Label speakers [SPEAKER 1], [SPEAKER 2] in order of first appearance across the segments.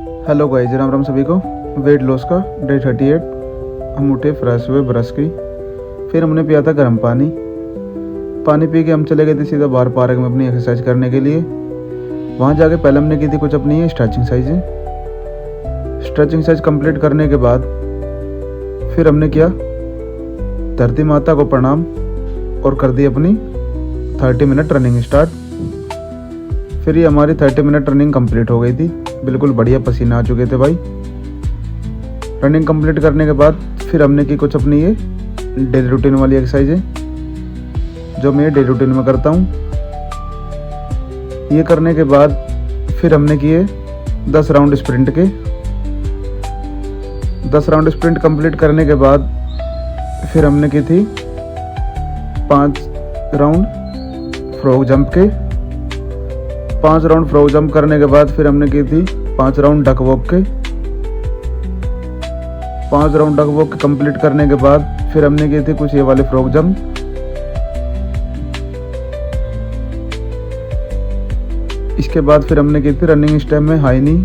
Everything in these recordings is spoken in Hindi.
[SPEAKER 1] हेलो गाइस, राम राम सभी को। वेट लॉस का डे 38। हम उठे, फ्रेश हुए, ब्रश की, फिर हमने पिया था गर्म पानी। पानी पी के हम चले गए थे सीधा बाहर पार्क में अपनी एक्सरसाइज करने के लिए। वहाँ जाके पहले हमने की थी कुछ अपनी स्ट्रेचिंग साइजें। स्ट्रेचिंग साइज कंप्लीट करने के बाद फिर हमने किया धरती माता को प्रणाम और कर दी अपनी 30 मिनट रनिंग स्टार्ट। फिर ये हमारी 30 मिनट रनिंग कंप्लीट हो गई थी। बिल्कुल बढ़िया पसीना आ चुके थे भाई। रनिंग कंप्लीट करने के बाद फिर हमने की कुछ अपनी ये डेली रूटीन वाली एक्सरसाइजें जो मैं डेली रूटीन में करता हूँ। ये करने के बाद फिर हमने किए 10 राउंड स्प्रिंट के। 10 राउंड स्प्रिंट कंप्लीट करने के बाद फिर हमने की थी 5 राउंड फ्रॉग जंप के। 5 राउंड फ्रॉग जंप करने के बाद फिर हमने की थी 5 राउंड डक वॉक के। 5 राउंड डक वॉक कंप्लीट करने के बाद फिर हमने की थी कुछ ये वाले फ्रॉग जंप। इसके बाद फिर हमने की थी रनिंग स्टेप में हाई नी।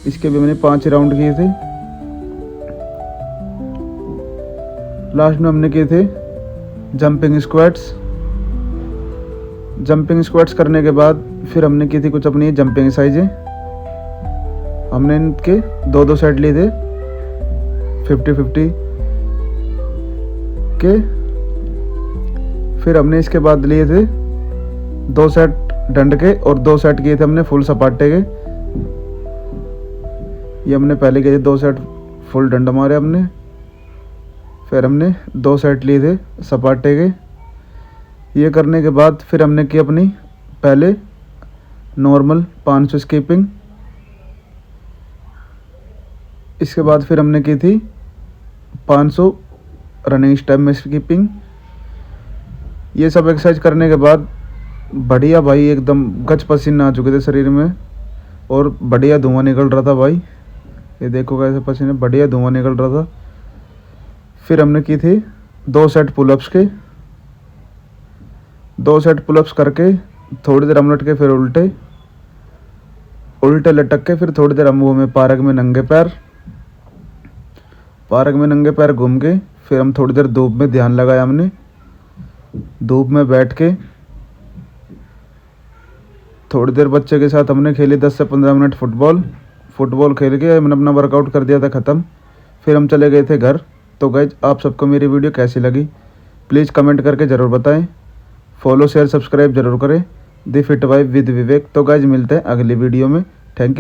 [SPEAKER 1] इसके भी मैंने 5 राउंड किए थे। लास्ट में हमने किए थे जंपिंग स्क्वाट्स। जंपिंग स्क्वाट्स करने के बाद फिर हमने की थी कुछ अपनी जंपिंग साइजें। हमने इनके 2-2 सेट लिए थे 50-50 के। फिर हमने इसके बाद लिए थे 2 सेट डंड के और 2 सेट किए थे हमने फुल सपाटे के। ये हमने पहले किए थे 2 सेट फुल डंड मारे हमने। फिर हमने 2 सेट लिए थे सपाटे के। ये करने के बाद फिर हमने की अपनी पहले नॉर्मल 500 स्कीपिंग। इसके बाद फिर हमने की थी 500 रनिंग स्टेप में स्कीपिंग। ये सब एक्सरसाइज करने के बाद बढ़िया भाई एकदम गच पसीना आ चुके थे शरीर में और बढ़िया धुआं निकल रहा था भाई। ये देखो कैसे पसीने, बढ़िया धुआं निकल रहा था। फिर हमने की थी 2 सेट पुलअप्स के। 2 सेट पुलअप्स करके थोड़ी देर हम लट के फिर उल्टे लटक के फिर थोड़ी देर हम वो में पार्क में नंगे पैर घूम के फिर हम थोड़ी देर धूप में ध्यान लगाया। हमने धूप में बैठ के थोड़ी देर बच्चे के साथ हमने खेली 10 से 15 मिनट फुटबॉल खेल के हमने अपना वर्कआउट कर दिया था ख़त्म। फिर हम चले गए थे घर। तो गाइज, आप सबको मेरी वीडियो कैसी लगी प्लीज़ कमेंट करके ज़रूर बताएं। फॉलो शेयर सब्सक्राइब जरूर करें। दी फिट वाइफ विद विवेक। तो गाइज मिलते हैं अगली वीडियो में। Thank you.